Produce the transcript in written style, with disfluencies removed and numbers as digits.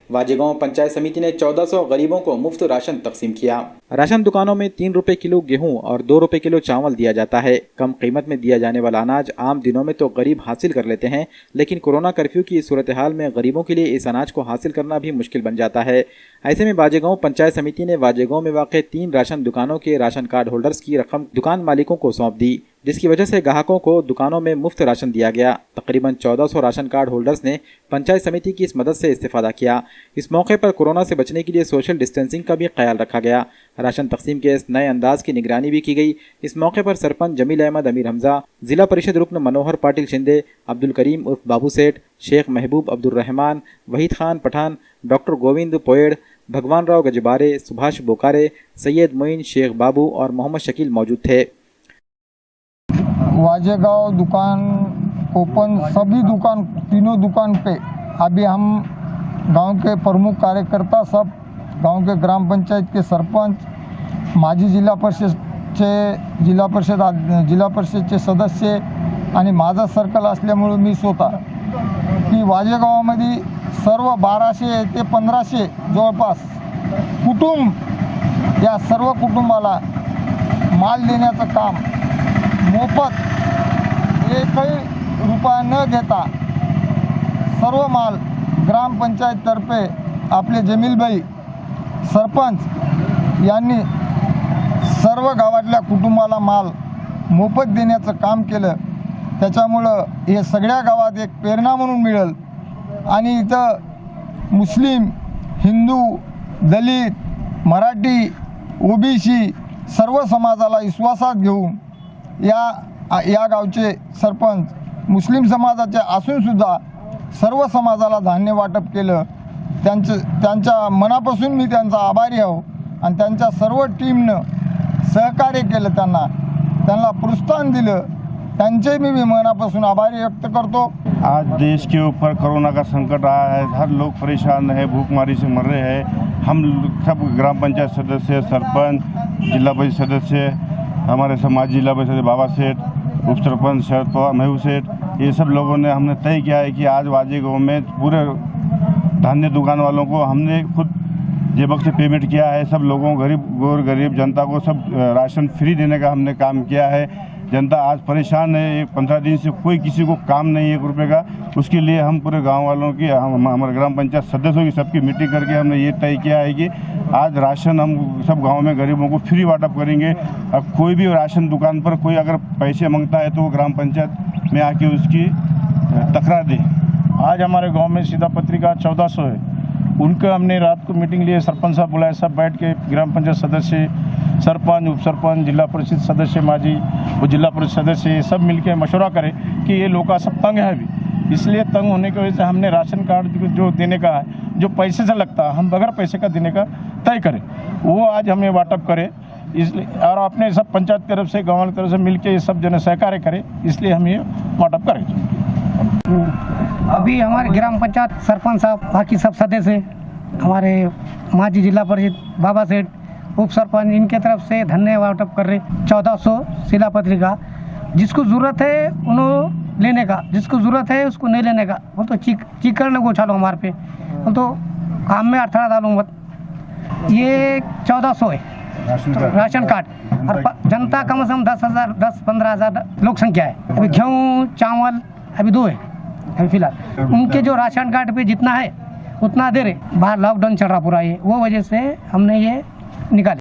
वाजेगांव पंचायत समिति ने 1400 गरीबों को मुफ्त राशन तकसीम किया। राशन दुकानों में 3 रुपए किलो गेहूं और 2 रुपए किलो चावल दिया जाता है। कम कीमत में दिया जाने वाला अनाज आम दिनों में तो गरीब हासिल कर लेते हैं, लेकिन कोरोना कर्फ्यू की सूरत हाल में गरीबों के लिए इस अनाज को हासिल करना भी मुश्किल बन जाता है। ऐसे में वाजेगांव पंचायत समिति ने वाजेगांव में वाक़ 3 राशन दुकानों के राशन कार्ड होल्डर्स की रकम दुकान मालिकों को सौंप दी, जिसकी वजह से ग्राहकों को दुकानों में मुफ्त राशन दिया गया। तकरीबन 1400 राशन कार्ड होल्डर्स ने पंचायत समिति की इस मदद से इस्तेफादा किया। इस मौके पर कोरोना से बचने के लिए सोशल डिस्टेंसिंग का भी ख्याल रखा गया। राशन तकसीम के इस नए अंदाज की निगरानी भी की गई। इस मौके पर सरपंच जमील अहमद अमीर हमजा, जिला परिषद रुकन मनोहर पाटिल शिंदे, अब्दुल करीम उर्फ बाबू सेठ, शेख महबूब अब्दुल रहमान, वहीद खान पठान, डॉक्टर गोविंद पोएड़, भगवान राव गजबारे, सुभाष बोकारे, सैयद मोइन, शेख बाबू और मोहम्मद शकील मौजूद थे। वाजेगांव दुकान ओपन, सभी दुकान, तीनों दुकान पे अभी हम गांव के प्रमुख कार्यकर्ता, सब गांव के ग्राम पंचायत के सरपंच, माजी जिल्हा परिषदचे सदस्य आणि माझा सर्कल असल्यामुळे मी स्वतः की वाजेगावामध्ये सर्व 1200 ते 1500 जवळपास कुटुंब, या सर्व कुटुंबाला माल देण्याचं काम मोफत, एकही रुपया न घेता सर्व माल ग्रामपंचायततर्फे आपले जमीलभाई सरपंच यांनी सर्व गावातल्या कुटुंबाला माल मोफत देण्याचं काम केलं। त्याच्यामुळं हे सगळ्या गावात एक प्रेरणा म्हणून मिळेल आणि इथं मुस्लिम, हिंदू, दलित, मराठी, ओबीसी सर्व समाजाला विश्वासात घेऊन या गावचे सरपंच मुस्लिम समाजाचे असूनसुद्धा सर्व समाजाला धान्य वाटप केलं। त्यांच्या मनापासून मी त्यांचा आभारी आहो आणि त्यांच्या सर्व टीमनं सहकार्य केलं, त्यांना प्रोत्साहन दिलं, त्यांचे मी मनापासून आभारी व्यक्त करतो। आज देश के ऊपर कोरोना का संकट आया है, हर लोग परेशान है, भूखमरी से मर रहे हैं। हम सब ग्राम पंचायत सदस्य, सरपंच, जिला परिषद सदस्य, हमारे समाज जिला परिषद बाबा सेठ, उप सरपंच शरद पवार, महबूब सेठ, ये सब लोगों ने हमने तय किया है कि आज वाजेगांव में पूरे धान्य दुकान वालों को हमने खुद जेबक से पेमेंट किया है। सब लोगों गरीब जनता को सब राशन फ्री देने का हमने काम किया है। जनता आज परेशान है, 15 दिन से कोई किसी को काम नहीं है 1 रुपये का। उसके लिए हम पूरे गांव वालों की, हमारे ग्राम पंचायत सदस्यों की सबकी मीटिंग करके हमने ये तय किया है कि आज राशन हम सब गांव में गरीबों को फ्री वाटप करेंगे। अब कोई भी राशन दुकान पर कोई अगर पैसे मांगता है तो वो ग्राम पंचायत में आके उसकी तकरार दे। आज हमारे गाँव में सीधा पत्रिका 1400 है, उनका हमने रात को मीटिंग लिए, सरपंच साहब बुलाए, सब बैठ के ग्राम पंचायत सदस्य, सरपंच, उप सरपंच, जिला परिषद सदस्य माजी वो जिला परिषद सदस्य सब मिलके मशवरा करें कि ये लोग सब तंग है अभी, इसलिए तंग होने की वजह से हमने राशन कार्ड जो देने का है, जो पैसे से लगता है, हम बगैर पैसे का देने का तय करें, वो आज हमें वाटअप करें। इसलिए और अपने सब पंचायत की तरफ से, गाँव की तरफ से मिलके ये सब जन सहकार्य करें, इसलिए हम ये वाटअप करें। अभी हमारे ग्राम पंचायत सरपंच साहब, बाकी सब सदस्य, हमारे माजी जिला परिषद बाबा सेठ, उप सरपंच, इनके तरफ से धन्य वाटप कर रहे। 1400 शिला पत्रिका, जिसको ज़रूरत है उन्होंने लेने का, जिसको ज़रूरत है उसको नहीं लेने का। वो तो चीक करने को उछालो हमारे पे, वो तो काम में अड़थड़ा डालो मत। ये 1400 है राशन कार्ड और जनता कम से कम 10,000 10-15,000 लोक संख्या है। अभी गेहूँ चावल अभी 2 है अभी फिलहाल। उनके जो राशन कार्ड पे जितना है उतना दे रहे, बाहर लॉकडाउन चल रहा पूरा, ये वो वजह से हमने ये निकाले।